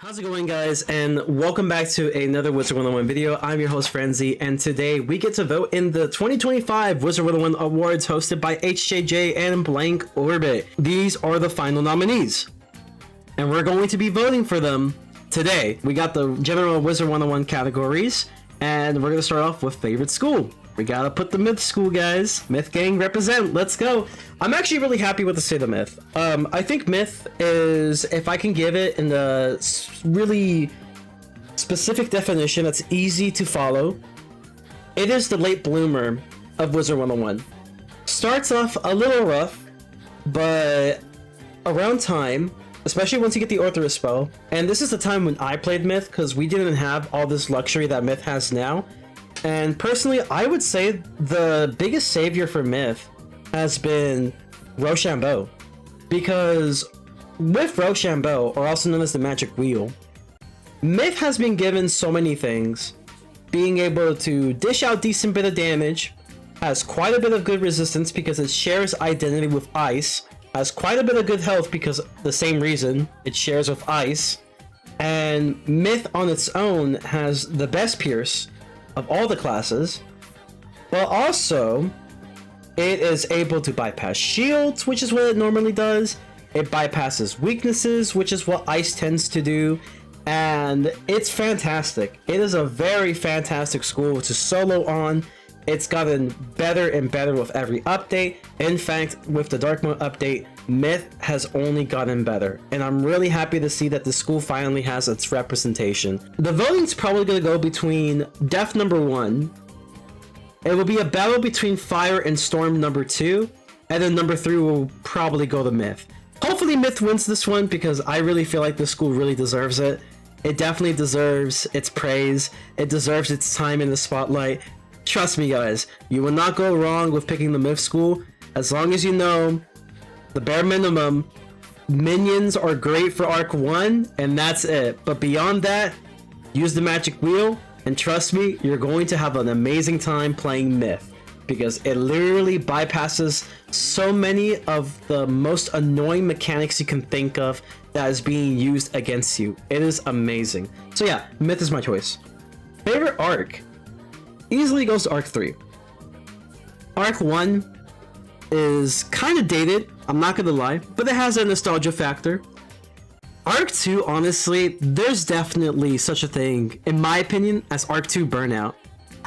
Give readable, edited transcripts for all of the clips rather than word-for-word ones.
How's it going, guys, and welcome back to another Wizard101 video. I'm your host Frenzy, and today we get to vote in the 2025 Wizard101 Awards hosted by HJJ and Blank Orbit. These are the final nominees, and we're going to be voting for them today. We got the general Wizard101 categories, and we're going to start off with favorite school. We gotta put the Myth School, guys. Myth Gang represent. Let's go. I'm actually really happy with the state of Myth. I think Myth is, if I can give it in a really specific definition that's easy to follow, it is the late bloomer of Wizard101. Starts off a little rough, but around time, especially once you get the Orthoris spell, and this is the time when I played Myth because we didn't have all this luxury that Myth has now. And personally, I would say the biggest savior for Myth has been Rochambeau. Because with Rochambeau, or also known as the Magic Wheel, Myth has been given so many things. Being able to dish out decent bit of damage, has quite a bit of good resistance because it shares identity with Ice, has quite a bit of good health because the same reason, it shares with Ice, and Myth on its own has the best Pierce of all the classes, but also it is able to bypass shields, which is what it normally does. It bypasses weaknesses, which is what Ice tends to do, and it's fantastic. It is a very fantastic school to solo on. It's gotten better and better with every update. In fact, with the Dark Mode update, Myth has only gotten better, and I'm really happy to see that the school finally has its representation. The voting's probably going to go between Death number 1. It will be a battle between Fire and Storm number 2, and then number 3 will probably go to Myth. Hopefully Myth wins this one because I really feel like this school really deserves it. It definitely deserves its praise. It deserves its time in the spotlight. Trust me, guys, you will not go wrong with picking the Myth School as long as you know the bare minimum. Minions are great for Arc 1, and that's it. But beyond that, use the Magic Wheel, and trust me, you're going to have an amazing time playing Myth because it literally bypasses so many of the most annoying mechanics you can think of that is being used against you. It is amazing. So yeah, Myth is my choice. Favorite arc? Easily goes to Arc 3. Arc 1 is kind of dated, I'm not gonna lie, but it has a nostalgia factor. Arc 2, honestly, there's definitely such a thing, in my opinion, as Arc 2 burnout.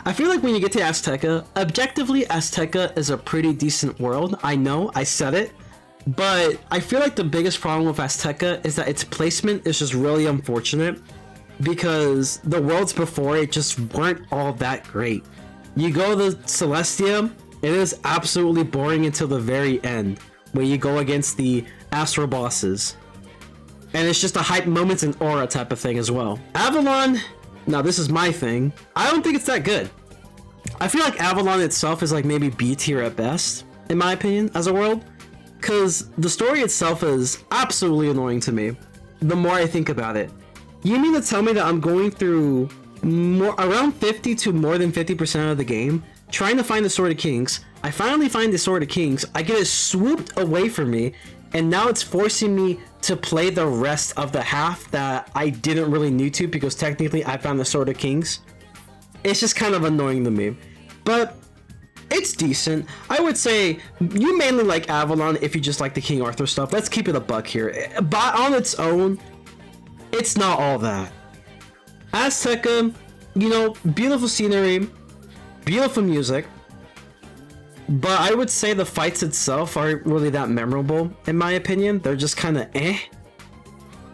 I feel like when you get to Azteca, objectively Azteca is a pretty decent world. I know, I said it, but I feel like the biggest problem with Azteca is that its placement is just really unfortunate, because the worlds before it just weren't all that great. You go to Celestia, it is absolutely boring until the very end, when you go against the Astral bosses. And it's just a hype moments and aura type of thing as well. Avalon, now this is my thing, I don't think it's that good. I feel like Avalon itself is like maybe B tier at best, in my opinion, as a world. Because the story itself is absolutely annoying to me, the more I think about it. You mean to tell me that I'm going through around 50 to more than 50% of the game trying to find the Sword of Kings? I finally find the Sword of Kings, I get it swooped away from me, and now it's forcing me to play the rest of the half that I didn't really need to because technically I found the Sword of Kings. It's just kind of annoying to me, but it's decent. I would say you mainly like Avalon if you just like the King Arthur stuff. Let's keep it a buck here. But on its own, it's not all that. Azteca, you know, beautiful scenery, beautiful music, but I would say the fights itself aren't really that memorable, in my opinion. They're just kind of eh.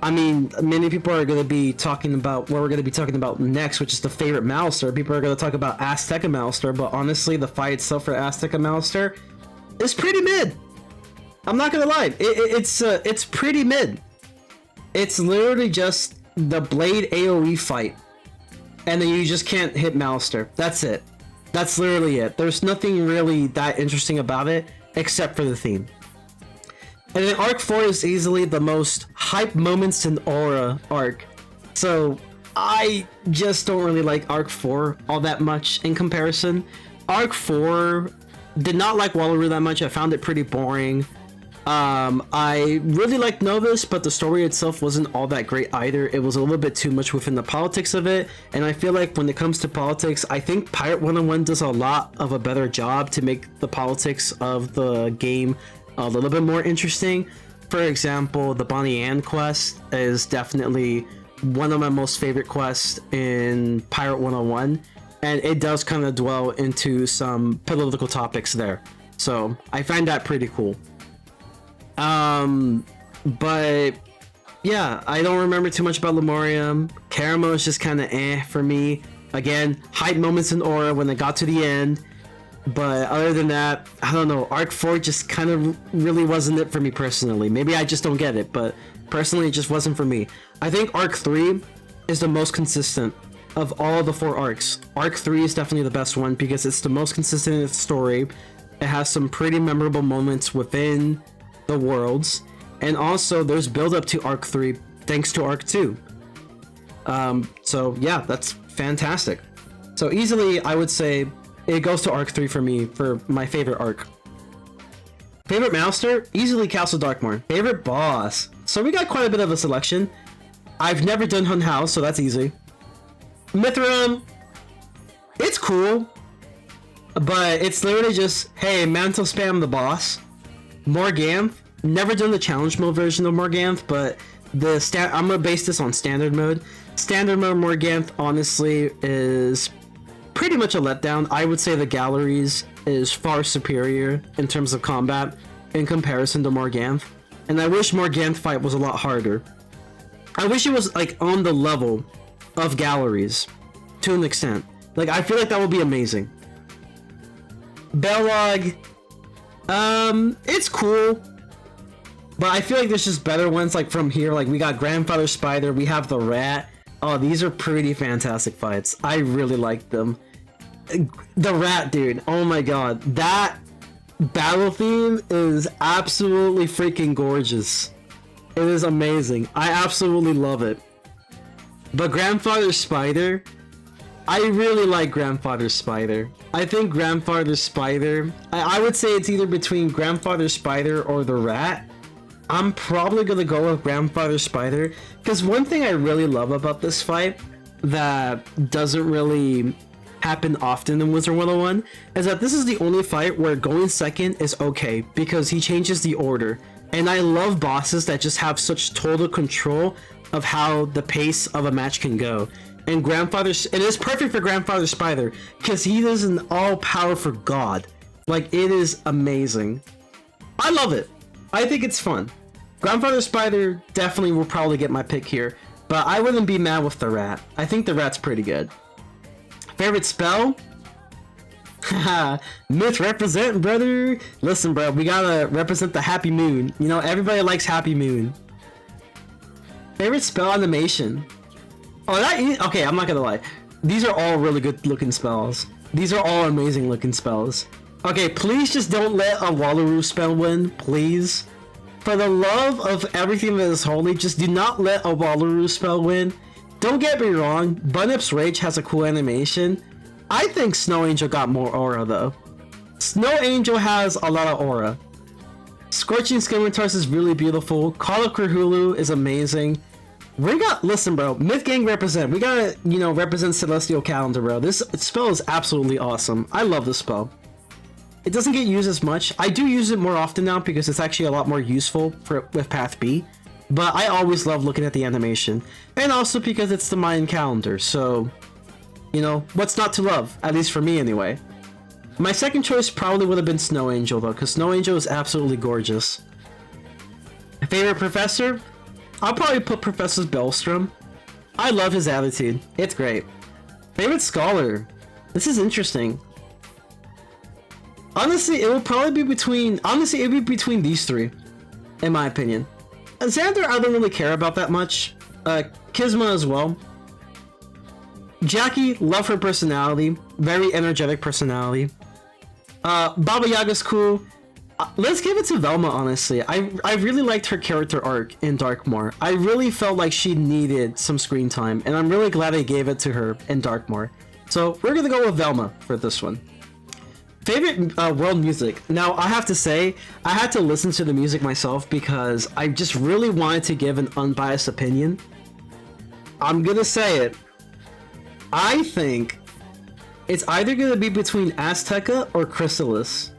I mean, many people are going to be talking about what we're going to be talking about next, which is the favorite Malister. People are going to talk about Azteca Malister, but honestly, the fight itself for Azteca Malister is pretty mid. I'm not going to lie. It's pretty mid. It's literally just the blade AoE fight, and then you just can't hit Malister. That's it. That's literally it. There's nothing really that interesting about it, except for the theme. And then Arc 4 is easily the most hype moments in Aura arc. So I just don't really like Arc 4 all that much in comparison. Arc 4 did not like Wallaroo that much. I found it pretty boring. I really liked Novus, but the story itself wasn't all that great either. It was a little bit too much within the politics of it, and I feel like when it comes to politics, I think Pirate 101 does a lot of a better job to make the politics of the game a little bit more interesting. For example, the Bonnie Ann quest is definitely one of my most favorite quests in Pirate 101, and it does kind of dwell into some political topics there. So I find that pretty cool. But yeah, I don't remember too much about Lemurium. Caramel is just kind of for me. Again, hype moments in Aura when it got to the end. But other than that, I don't know. Arc 4 just kind of really wasn't it for me personally. Maybe I just don't get it, but personally it just wasn't for me. I think Arc 3 is the most consistent of all the 4 arcs. Arc 3 is definitely the best one because it's the most consistent in its story. It has some pretty memorable moments within the worlds, and also there's build up to Arc 3 thanks to Arc 2. So yeah, that's fantastic. So easily I would say it goes to Arc 3 for me for my favorite arc. Favorite master? Easily Castle Darkmoor. Favorite boss? So we got quite a bit of a selection. I've never done Hun Hao, so that's easy. Mithram, it's cool, but it's literally just, hey, mantle spam the boss. Morganth, never done the challenge mode version of Morganth, but I'm gonna base this on standard mode. Standard mode Morganth honestly is pretty much a letdown. I would say the galleries is far superior in terms of combat in comparison to Morganth, and I wish Morganth fight was a lot harder. I wish it was like on the level of galleries to an extent. Like, I feel like that would be amazing. Bellog, it's cool, but I feel like there's just better ones. Like from here, like we got Grandfather Spider, we have the Rat. Oh, these are pretty fantastic fights. I really like them. The Rat, dude, oh my god, that battle theme is absolutely freaking gorgeous. It is amazing. I absolutely love it. But Grandfather Spider, I really like Grandfather Spider. I think Grandfather Spider, I would say it's either between Grandfather Spider or the Rat. I'm probably gonna go with Grandfather Spider, because one thing I really love about this fight that doesn't really happen often in Wizard 101 is that this is the only fight where going second is okay, because he changes the order. And I love bosses that just have such total control of how the pace of a match can go. And it is perfect for Grandfather Spider, because he is an all-powerful god. Like, it is amazing. I love it. I think it's fun. Grandfather Spider definitely will probably get my pick here, but I wouldn't be mad with the Rat. I think the Rat's pretty good. Favorite spell? Haha, Myth represent, brother. Listen, bro, we gotta represent the Happy Moon. You know, everybody likes Happy Moon. Favorite spell animation? Oh, okay, I'm not gonna lie. These are all really good looking spells. These are all amazing looking spells. Okay, please just don't let a Wallaroo spell win, please. For the love of everything that is holy, just do not let a Wallaroo spell win. Don't get me wrong, Bunnip's Rage has a cool animation. I think Snow Angel got more aura though. Snow Angel has a lot of aura. Scorching Scimitar's is really beautiful. Call of Cthulhu is amazing. Listen, bro, Myth Gang represent. We gotta, you know, represent Celestial Calendar, bro. This spell is absolutely awesome. I love this spell. It doesn't get used as much. I do use it more often now because it's actually a lot more useful with Path B. But I always love looking at the animation. And also because it's the Mayan calendar, so, you know, what's not to love? At least for me, anyway. My second choice probably would have been Snow Angel, though, because Snow Angel is absolutely gorgeous. Favorite professor? I'll probably put Professor Bellstrom. I love his attitude. It's great. Favorite scholar? This is interesting. Honestly, it will probably be between... Honestly, it would be between these three, in my opinion. Xander, I don't really care about that much. Kisma as well. Jackie, love her personality. Very energetic personality. Baba Yaga's cool. Let's give it to Velma, honestly. I really liked her character arc in Darkmoor. I really felt like she needed some screen time, and I'm really glad I gave it to her in Darkmoor. So we're gonna go with Velma for this one. Favorite world music. Now, I have to say, I had to listen to the music myself because I just really wanted to give an unbiased opinion. I'm gonna say it. I think it's either gonna be between Azteca or Chrysalis.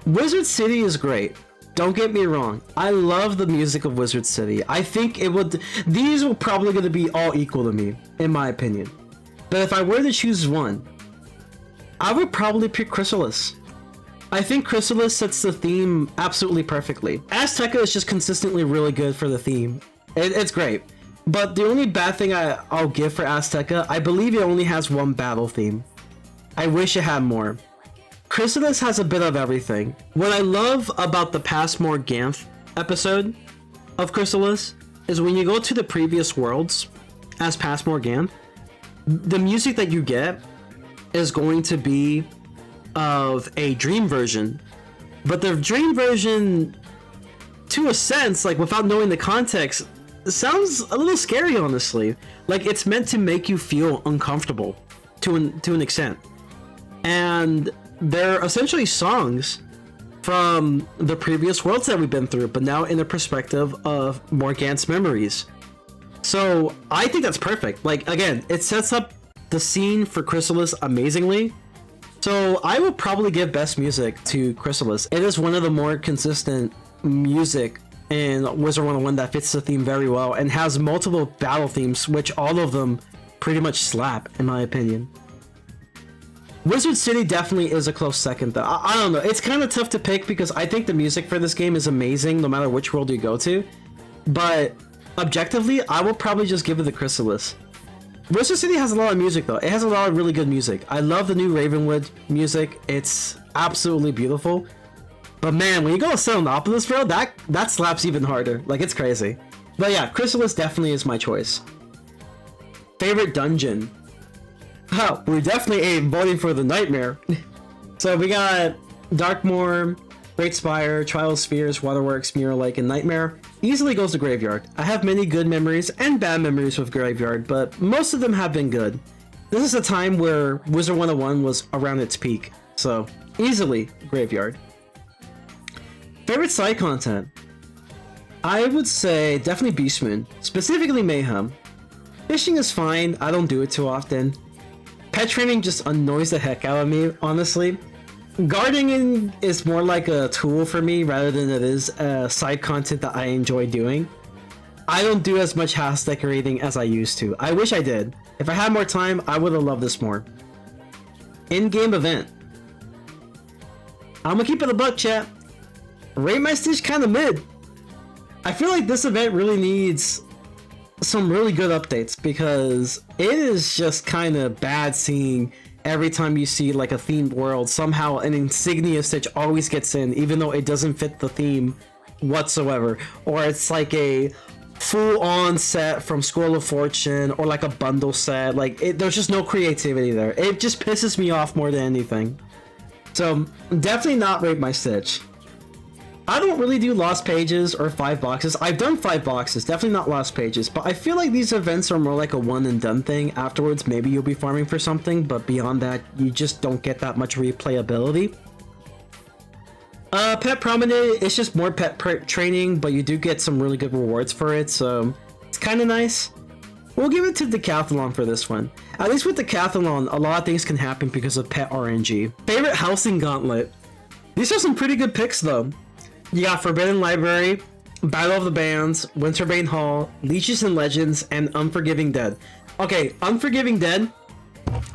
Wizard City is great. Don't get me wrong. I love the music of Wizard City. I think it would. These will probably gonna be all equal to me, in my opinion. But if I were to choose one, I would probably pick Chrysalis. I think Chrysalis sets the theme absolutely perfectly. Azteca is just consistently really good for the theme. It's great. But the only bad thing I'll give for Azteca, I believe it only has one battle theme. I wish it had more. Chrysalis has a bit of everything. What I love about the Passmore Ganth episode of Chrysalis is when you go to the previous worlds as Passmore Ganth, the music that you get is going to be of a dream version, but the dream version, to a sense, like without knowing the context, sounds a little scary, honestly. Like it's meant to make you feel uncomfortable to an extent, and they're essentially songs from the previous worlds that we've been through, but now in the perspective of Morgant's memories. So I think that's perfect. Like again, it sets up the scene for Chrysalis amazingly. So I would probably give best music to Chrysalis. It is one of the more consistent music in Wizard101 that fits the theme very well and has multiple battle themes, which all of them pretty much slap, in my opinion. Wizard City definitely is a close second though. I don't know, it's kind of tough to pick because I think the music for this game is amazing no matter which world you go to, but objectively I will probably just give it the Chrysalis. Wizard City has a lot of music though. It has a lot of really good music. I love the new Ravenwood music. It's absolutely beautiful. But man, when you go to Selenopolis, bro, that slaps even harder. Like, it's crazy. But yeah, Chrysalis definitely is my choice. Favorite dungeon? Oh, we definitely ain't voting for the Nightmare. So we got Darkmoor, Great Spire, Trial of Spheres, Waterworks, Mirror Lake, and Nightmare. Easily goes to Graveyard. I have many good memories and bad memories with Graveyard, but most of them have been good. This is a time where Wizard101 was around its peak, so easily Graveyard. Favorite side content? I would say definitely Beastmoon, specifically Mayhem. Fishing is fine, I don't do it too often. Pet training just annoys the heck out of me, honestly. Gardening is more like a tool for me rather than it is side content that I enjoy doing. I don't do as much house decorating as I used to. I wish I did. If I had more time, I would have loved this more. In-game event. I'm gonna keep it a buck, chat. Rate my Stitch kinda mid. I feel like this event really needs some really good updates because it is just kinda bad seeing every time you see like a themed world, somehow an insignia Stitch always gets in, even though it doesn't fit the theme whatsoever. Or it's like a full-on set from Scroll of Fortune, or like a bundle set. Like, there's just no creativity there. It just pisses me off more than anything. So, definitely not Rate My Stitch. I don't really do Lost Pages or 5 boxes. I've done 5 boxes, definitely not Lost Pages, but I feel like these events are more like a one and done thing. Afterwards, maybe you'll be farming for something, but beyond that, you just don't get that much replayability. Pet Promenade, it's just more pet training, but you do get some really good rewards for it, so it's kind of nice. We'll give it to Decathlon for this one. At least with Decathlon, a lot of things can happen because of pet RNG. Favorite Housing Gauntlet? These are some pretty good picks though. You got Forbidden Library, Battle of the Bands, Winterbane Hall, Leeches and Legends, and Unforgiving Dead. Okay, Unforgiving Dead,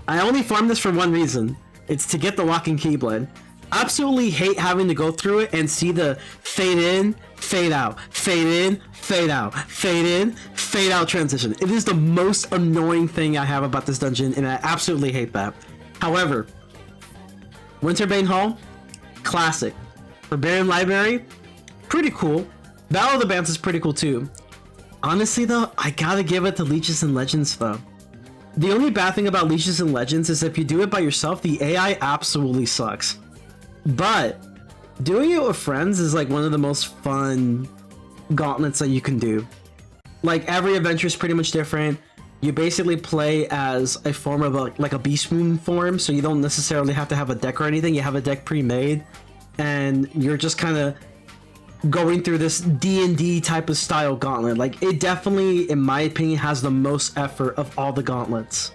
I only farmed this for one reason. It's to get the Lock and Key Blade. Absolutely hate having to go through it and see the fade in, fade out, fade in, fade out, fade in, fade out transition. It is the most annoying thing I have about this dungeon, and I absolutely hate that. However, Winterbane Hall, classic. Forbidden Library, pretty cool. Battle of the Bands is pretty cool too. Honestly though, I gotta give it to Leeches and Legends though. The only bad thing about Leeches and Legends is if you do it by yourself, the AI absolutely sucks. But doing it with friends is like one of the most fun gauntlets that you can do. Like, every adventure is pretty much different. You basically play as a form of like a Beast Moon form, so you don't necessarily have to have a deck or anything. You have a deck pre-made, and you're just kind of going through this D&D type of style gauntlet. Like, it definitely, in my opinion, has the most effort of all the gauntlets.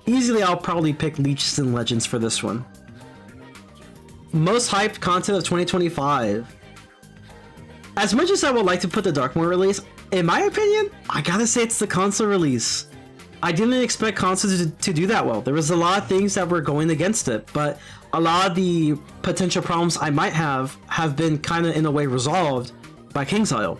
Easily, I'll probably pick Leeches and Legends for this one. Most hyped content of 2025. As much as I would like to put the Darkmoor release, in my opinion, I gotta say it's the console release. I didn't expect consoles to do that well. There was a lot of things that were going against it, but a lot of the potential problems I might have been kind of in a way resolved by KingsIsle.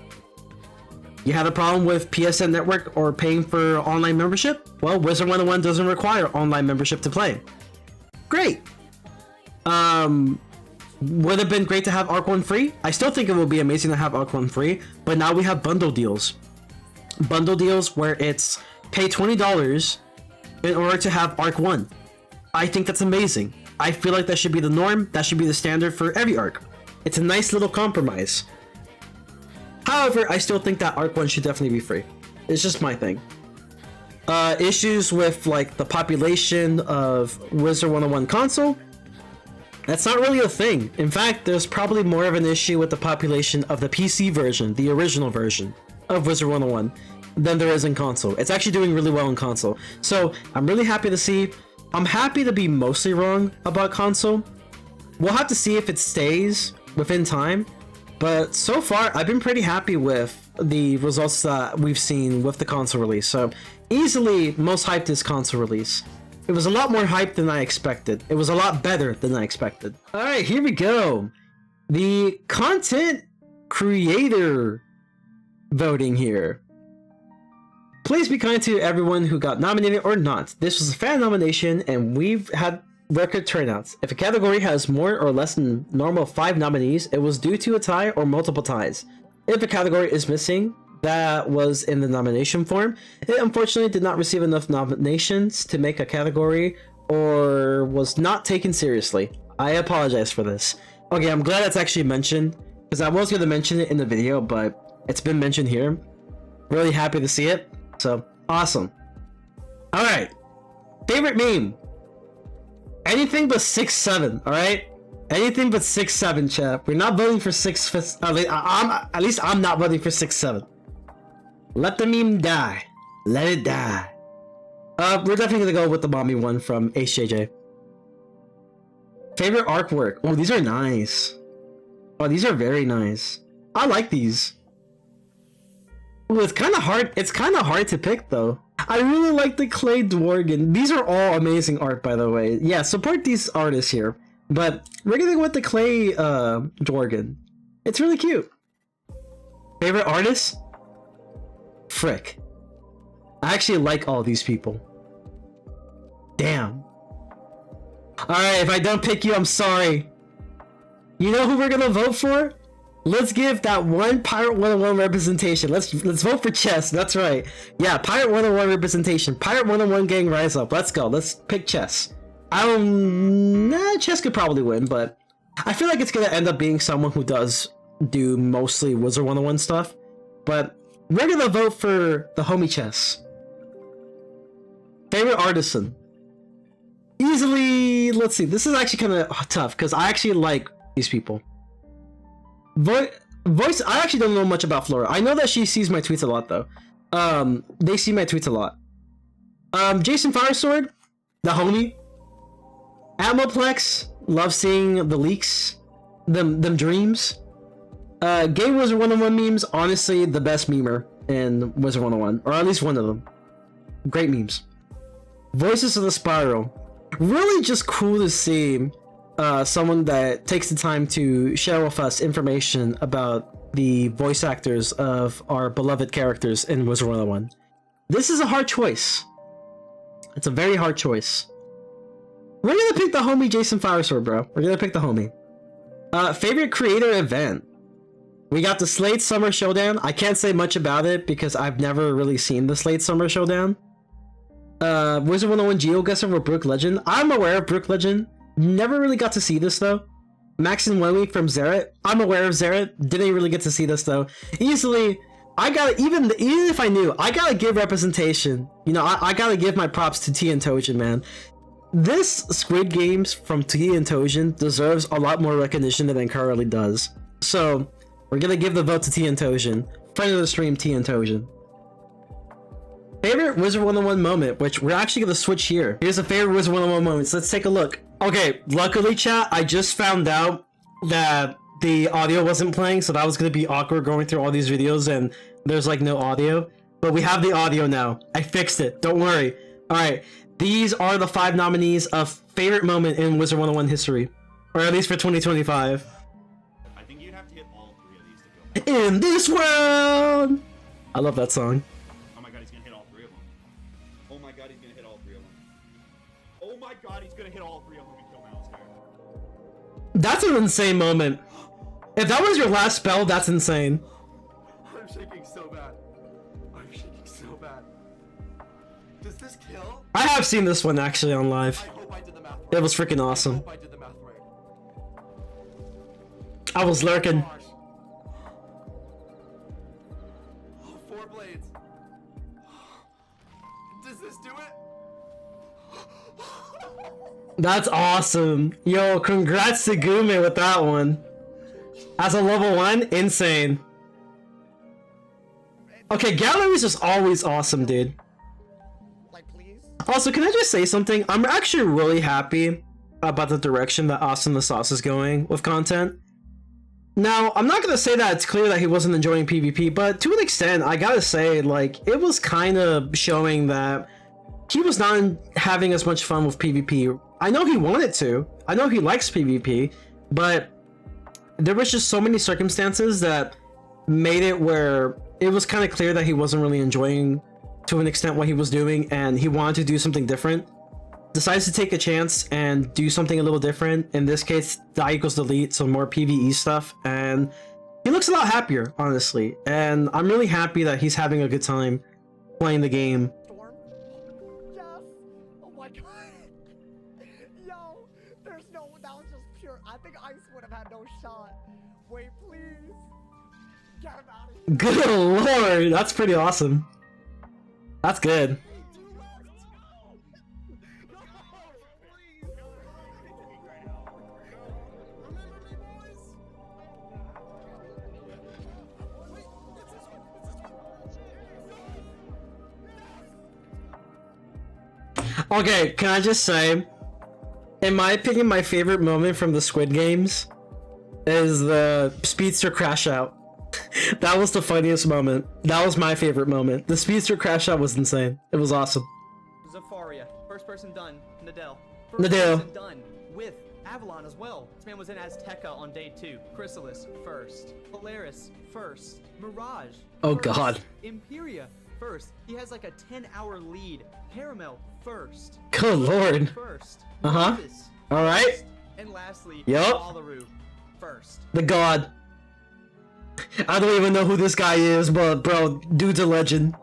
You had a problem with PSN Network or paying for online membership? Well, Wizard101 doesn't require online membership to play. Great. Would have been great to have Arc 1 free. I still think it would be amazing to have Arc 1 free, but now we have bundle deals. Bundle deals where it's pay $20 in order to have Arc 1. I think that's amazing. I feel like that should be the norm. That should be the standard for every arc. It's a nice little compromise. However, I still think that Arc 1 should definitely be free. It's just my thing. Issues with like the population of Wizard101 console. That's not really a thing. In fact, there's probably more of an issue with the population of the PC version, the original version of Wizard101, than there is in console. It's actually doing really well in console. So I'm really happy to see. I'm happy to be mostly wrong about console. We'll have to see if it stays within time. But so far, I've been pretty happy with the results that we've seen with the console release. So easily, most hyped is console release. It was a lot more hyped than I expected. It was a lot better than I expected. All right, here we go. The content creator voting here. Please be kind to everyone who got nominated or not. This was a fan nomination and we've had record turnouts. If a category has more or less than normal 5 nominees, it was due to a tie or multiple ties. If a category is missing, that was in the nomination form. It unfortunately did not receive enough nominations to make a category or was not taken seriously. I apologize for this. Okay, I'm glad that's actually mentioned because I was going to mention it in the video, but it's been mentioned here. Really happy to see it. So, awesome. Alright. Favorite meme. Anything but 6'7", alright? Anything but 6'7", chat. We're not voting for 6'. At least I'm not voting for 6'7". Let the meme die. Let it die. We're definitely gonna go with the mommy one from HJJ. Favorite artwork. Oh, these are nice. Oh, these are very nice. I like these. Well, it's kind of hard. It's kind of hard to pick though. I really like the clay Dworgen. These are all amazing art, by the way. Yeah, support these artists here. But we're gonna go with the clay Dworgen. It's really cute. Favorite artist? Frick. I actually like all these people. Damn. Alright, if I don't pick you, I'm sorry. You know who we're gonna vote for? Let's give that one Pirate 101 representation. Let's vote for Chess. That's right. Yeah, Pirate 101 representation. Pirate 101 gang rise up. Let's go. Let's pick Chess. Chess could probably win, but I feel like it's gonna end up being someone who does do mostly Wizard101 stuff. But we're gonna vote for the homie Chess. Favorite artisan. Easily, let's see. This is actually kind of tough because I actually like these people. Voice. I actually don't know much about Flora. I know that she sees my tweets a lot though. They see my tweets a lot. Jason Firesword, the homie. Atmoplex, love seeing the leaks, them dreams. Gay Wizard101 memes, honestly the best memer in Wizard101, or at least one of them. Great memes. Voices of the Spiral, really just cool to see someone that takes the time to share with us information about the voice actors of our beloved characters in Wizard101. This is a hard choice. It's a very hard choice. We're gonna pick the homie Jason Firesword, bro. We're gonna pick the homie. Favorite creator event. We got the Slade Summer Showdown. I can't say much about it because I've never really seen the Slade Summer Showdown. Wizard101 GeoGuessr for Brook Legend. I'm aware of Brook Legend. Never really got to see this though. Max and Wendy from Zeret. I'm aware of Zeret. Didn't really get to see this though. Easily, I gotta, even if I knew, I gotta give representation. You know, I gotta give my props to T and Tojin, man. This Squid Games from T and Tojin deserves a lot more recognition than it currently does. So, we're gonna give the vote to T and Tojin. Friend of the stream, T and Tojin. Favorite Wizard101 moment, which we're actually gonna switch here. Here's the favorite Wizard101 moments. Let's take a look. Okay, luckily, chat, I just found out that the audio wasn't playing, so that was gonna be awkward going through all these videos and there's like no audio. But we have the audio now. I fixed it. Don't worry. Alright, these are the 5 nominees of favorite moment in Wizard101 history. Or at least for 2025. I think you'd have to hit all 3 of these to go. In this world! I love that song. Oh my god, he's gonna hit all 3 of them. Oh my god, he's gonna hit all 3 of them. Oh my god, he's gonna hit all 3 of them and kill Mouse. That's an insane moment. If that was your last spell, that's insane. I'm shaking so bad. I'm shaking so bad. Does this kill? I have seen this one actually on live. I hope I did the math right. It was freaking awesome. I hope I did the math right. I was lurking. Gosh. Oh, 4 blades. Does this do it? That's awesome. Yo, congrats to Gume with that one. As a level 1, insane. Okay, galleries is always awesome, dude. Like, please? Also, can I just say something? I'm actually really happy about the direction that Austin the Sauce is going with content. Now, I'm not gonna say that it's clear that he wasn't enjoying PvP, but to an extent, I gotta say, like, it was kind of showing that he was not having as much fun with PvP. I know he wanted to. I know he likes PvP, but there was just so many circumstances that made it where it was kind of clear that he wasn't really enjoying to an extent what he was doing, and he wanted to do something different. Decides to take a chance and do something a little different. In this case, die equals delete, so more PvE stuff, and he looks a lot happier, honestly. And I'm really happy that he's having a good time playing the game. Storm? Yes! Oh my god! Yo! There's no... That was just pure... I think Ice would have had no shot. Wait, please! Get him out of here! Good lord! That's pretty awesome. That's good. Okay, can I just say, in my opinion, my favorite moment from the Squid Games is the Speedster crash out. That was the funniest moment. That was my favorite moment. The Speedster crash out was insane. It was awesome. Zafaria, first person done. Nadell. Nadell. Person done with Avalon as well. This man was in Azteca on day 2. Chrysalis first. Polaris first. Mirage. Oh first. god. Imperia first. He has like a 10-hour lead. Caramel first. Good lord. First. Uh-huh. Memphis Alright. first. And lastly, Yup. Wallaroo first. The god. I don't even know who this guy is, but bro, dude's a legend.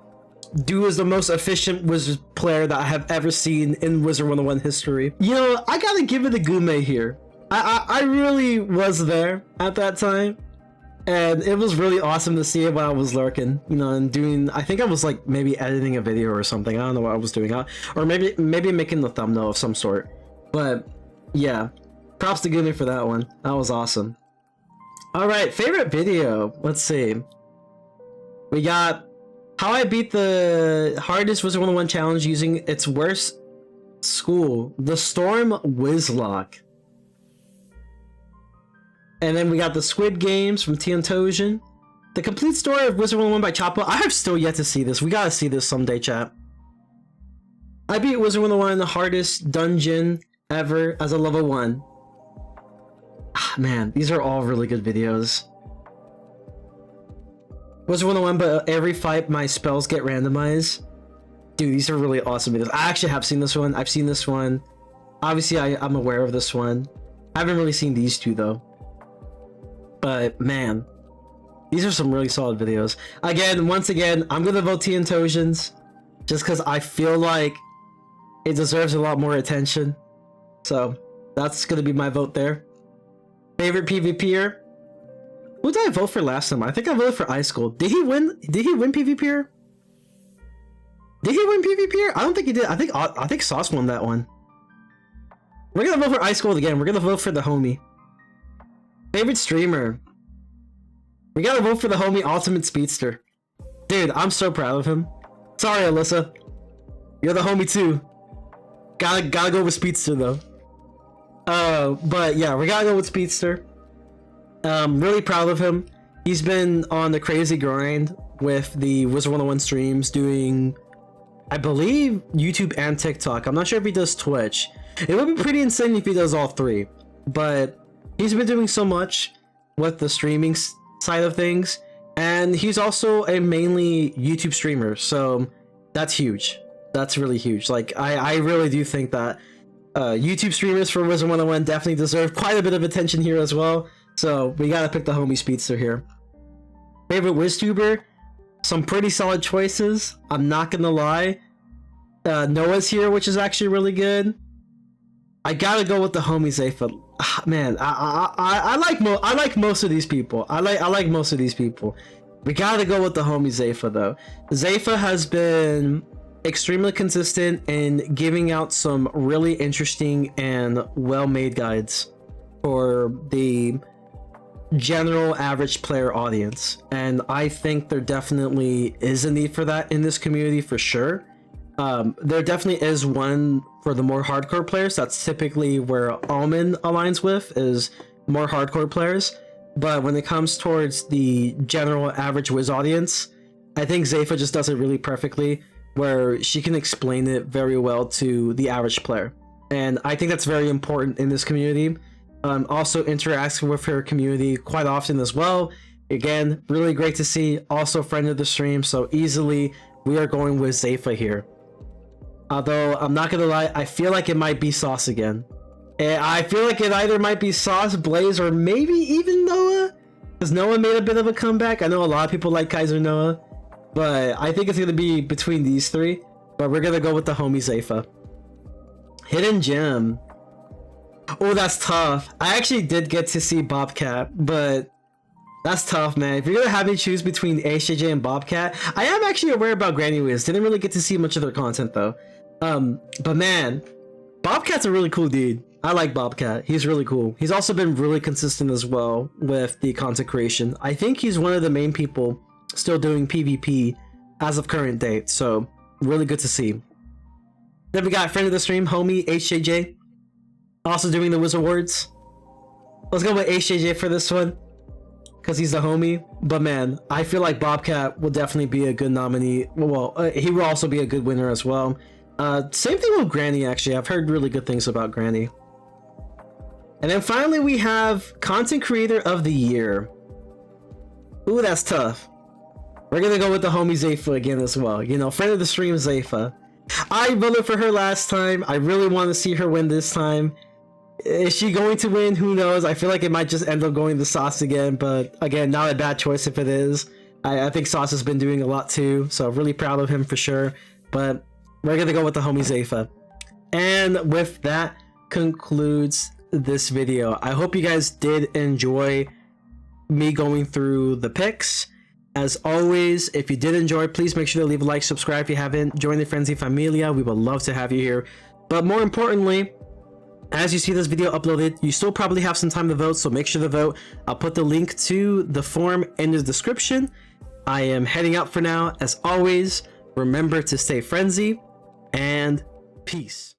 Dude is the most efficient Wizard player that I have ever seen in Wizard101 history. You know, I gotta give it a Gume here. I really was there at that time. And it was really awesome to see it while I was lurking, you know, and doing, I think I was like maybe editing a video or something. I don't know what I was doing. Or maybe making the thumbnail of some sort. But yeah, props to Gume for that one. That was awesome. Alright, favorite video. Let's see. We got how I beat the hardest Wizard101 challenge using its worst school, the Storm Wizlock. And then we got the Squid Games from Tojin. The complete story of Wizard101 by Choppa. I have still yet to see this. We gotta see this someday, chat. I beat Wizard101 the hardest dungeon ever as a level 1. Ah, man, these are all really good videos. Wizard101, but every fight my spells get randomized. Dude, these are really awesome videos. I actually have seen this one. I've seen this one. Obviously, I'm aware of this one. I haven't really seen these two, though. But, man. These are some really solid videos. Again, once again, I'm gonna vote T and Tojins. Just because I feel like it deserves a lot more attention. So, that's gonna be my vote there. Favorite PvPer? Who did I vote for last time? I think I voted for Ice Gold. Did he win? Did he win PvPer? Did he win PvPer? I don't think he did. I think Sauce won that one. We're gonna vote for Ice Gold again. We're gonna vote for the homie. Favorite streamer. We gotta vote for the homie Ultimate Speedster. Dude, I'm so proud of him. Sorry, Alyssa. You're the homie too. Gotta go with Speedster though. But yeah, we gotta go with Speedster. Really proud of him. He's been on the crazy grind with the Wizard101 streams, doing, I believe, YouTube and TikTok. I'm not sure if he does Twitch. It would be pretty insane if he does all three. But he's been doing so much with the streaming side of things. And he's also a mainly YouTube streamer. So that's huge. That's really huge. Like, I really do think that YouTube streamers for Wizard101 definitely deserve quite a bit of attention here as well. So we gotta pick the homie Speedster here. Favorite Wiztuber? Some pretty solid choices. I'm not gonna lie. Noah's here, which is actually really good. I gotta go with the homie Zephyr. Man, I like most of these people. I like most of these people. We gotta go with the homie Zephyr though. Zephyr has been extremely consistent in giving out some really interesting and well-made guides for the general average player audience, and I think there definitely is a need for that in this community for sure. There definitely is one for the more hardcore players. That's typically where Almond aligns with, is more hardcore players. But when it comes towards the general average Wiz audience, I think Zephyr just does it really perfectly, where she can explain it very well to the average player. And I think that's very important in this community. Also interacts with her community quite often as well. Again, really great to see. Also friend of the stream, so easily we are going with Zephyr here. Although I'm not gonna lie, I feel like it might be Sauce again. And I feel like it either might be Sauce, Blaze, or maybe even Noah, because Noah made a bit of a comeback. I know a lot of people like Kaiser Noah, but I think it's gonna be between these three. But we're gonna go with the homie Zephyr. Hidden Gem. Oh, that's tough. I actually did get to see Bobcat, but that's tough, man. If you're gonna have me choose between HJJ and Bobcat, I am actually aware about Granny Wiz. Didn't really get to see much of their content though. But man, Bobcat's a really cool dude. I like Bobcat. He's really cool. He's also been really consistent as well with the content creation. I think he's one of the main people still doing PvP as of current date, so really good to see. Then we got friend of the stream, homie HJJ. Also doing the Wiz Awards. Let's go with HJJ for this one, because he's the homie. But man, I feel like Bobcat will definitely be a good nominee. Well, he will also be a good winner as well. Same thing with Granny, actually. I've heard really good things about Granny. And then finally we have Content Creator of the Year. Ooh, that's tough. We're gonna go with the homie Zephyr again as well. You know, friend of the stream, Zephyr. I voted for her last time. I really want to see her win this time. Is she going to win? Who knows? I feel like it might just end up going to Sauce again, but again, not a bad choice if it is. I think Sauce has been doing a lot too, so really proud of him for sure. But we're gonna go with the homie Zephyr. And with that concludes this video. I hope you guys did enjoy me going through the picks. As always, if you did enjoy, please make sure to leave a like, subscribe if you haven't, join the Frenzy Familia. We would love to have you here. But more importantly, as you see this video uploaded, you still probably have some time to vote, so make sure to vote. I'll put the link to the form in the description. I am heading out for now. As always, remember to stay frenzy and peace.